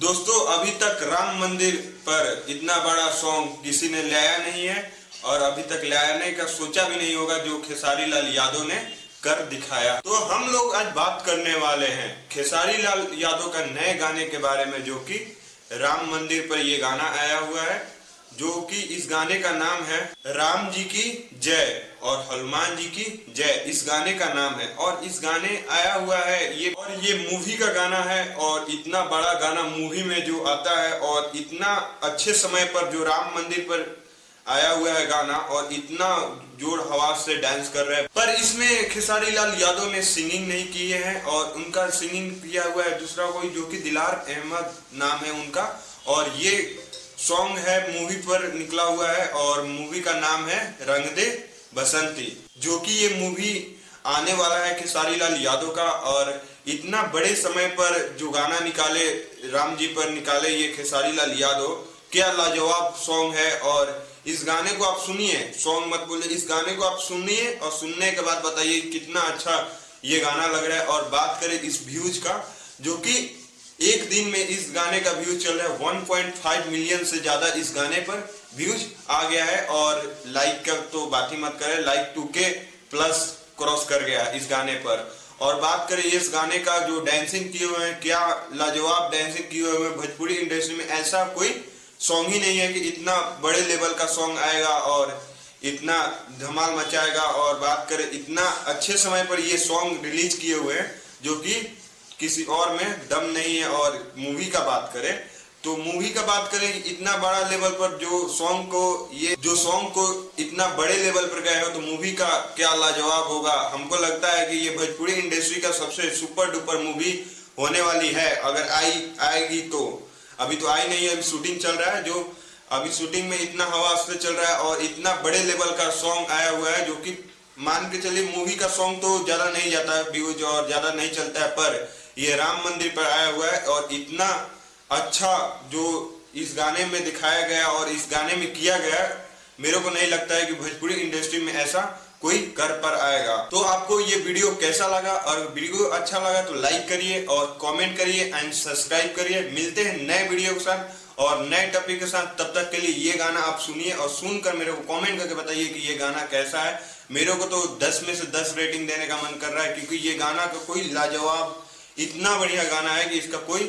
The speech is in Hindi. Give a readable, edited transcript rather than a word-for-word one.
दोस्तों अभी तक राम मंदिर पर इतना बड़ा सॉन्ग किसी ने लाया नहीं है और अभी तक लाने का सोचा भी नहीं होगा जो खेसारी लाल यादव ने कर दिखाया। तो हम लोग आज बात करने वाले हैं खेसारी लाल यादव का नए गाने के बारे में, जो कि राम मंदिर पर ये गाना आया हुआ है, जो कि इस गाने का नाम है राम जी की जय और हनुमान जी की जय। इस गाने का नाम है और इस गाने आया हुआ है ये मूवी का गाना है। और इतना बड़ा गाना मूवी में जो आता है और इतना अच्छे समय पर जो राम मंदिर पर आया हुआ है गाना और इतना जोर आवाज से डांस कर रहे हैं, पर इसमें खेसारी लाल यादव ने सिंगिंग नहीं की है और उनका सिंगिंग किया हुआ है दूसरा कोई, जो कि दिलार अहमद नाम है उनका। और ये सॉन्ग है मूवी पर निकला हुआ है और मूवी का नाम है रंग दे बसंती, जो कि ये मूवी आने वाला है खेसारी लाल यादव का। और इतना बड़े समय पर जो गाना निकाले राम जी पर निकाले ये खेसारी लाल यादव, क्या लाजवाब सॉन्ग है। और इस गाने को आप सुनिए, सॉन्ग मत बोले, इस गाने को आप सुनिए और सुनने के बाद बताइए कितना अच्छा ये गाना लग रहा है। और बात करें इस व्यूज का, जो कि एक दिन में इस गाने का व्यूज चल रहा है 1.5 मिलियन से ज्यादा इस गाने पर व्यूज आ गया है। और लाइक का तो बात ही मत करें, लाइक 2K प्लस क्रॉस कर गया इस गाने पर। और बात करें इस गाने का जो डांसिंग किए हुए हैं, क्या लाजवाब डांसिंग किए हुए हैं। भोजपुरी इंडस्ट्री में ऐसा कोई सॉन्ग ही नहीं है कि इतना बड़े लेवल का सॉन्ग आएगा और इतना धमाल मचाएगा। और बात करें इतना अच्छे समय पर ये सॉन्ग रिलीज किए हुए हैं, जो कि किसी और में दम नहीं है। और मूवी का बात करें तो मूवी का बात करें इतना बड़ा लेवल पर जो सॉन्ग को इतना बड़े लेवल पर गए हो, तो मूवी का क्या लाजवाब होगा। हमको लगता है कि ये भोजपुरी इंडस्ट्री का सबसे सुपर डुपर मूवी होने वाली है, अगर आएगी तो। अभी तो आई नहीं है, अभी शूटिंग चल रहा है, जो अभी शूटिंग में इतना हवा से चल रहा है और इतना बड़े लेवल का सॉन्ग आया हुआ है, जो कि मान के चलिए मूवी का सॉन्ग तो ज्यादा नहीं जाता है व्यूज और ज्यादा नहीं चलता है, पर ये राम मंदिर पर आया हुआ है। और इतना अच्छा जो इस गाने में दिखाया गया और इस गाने में किया गया, मेरे को नहीं लगता है कि भोजपुरी इंडस्ट्री में ऐसा कोई कर पर आएगा। तो आपको ये वीडियो कैसा लगा, और वीडियो अच्छा लगा तो लाइक करिए और कमेंट करिए एंड सब्सक्राइब करिए। मिलते हैं नए वीडियो के साथ और नए टॉपिक के साथ। तब तक के लिए ये गाना आप सुनिए और सुनकर मेरे को कमेंट करके बताइए कि ये गाना कैसा है। मेरे को तो 10 में से 10 रेटिंग देने का मन कर रहा है, क्योंकि ये गाना का कोई लाजवाब इतना बढ़िया गाना है कि इसका कोई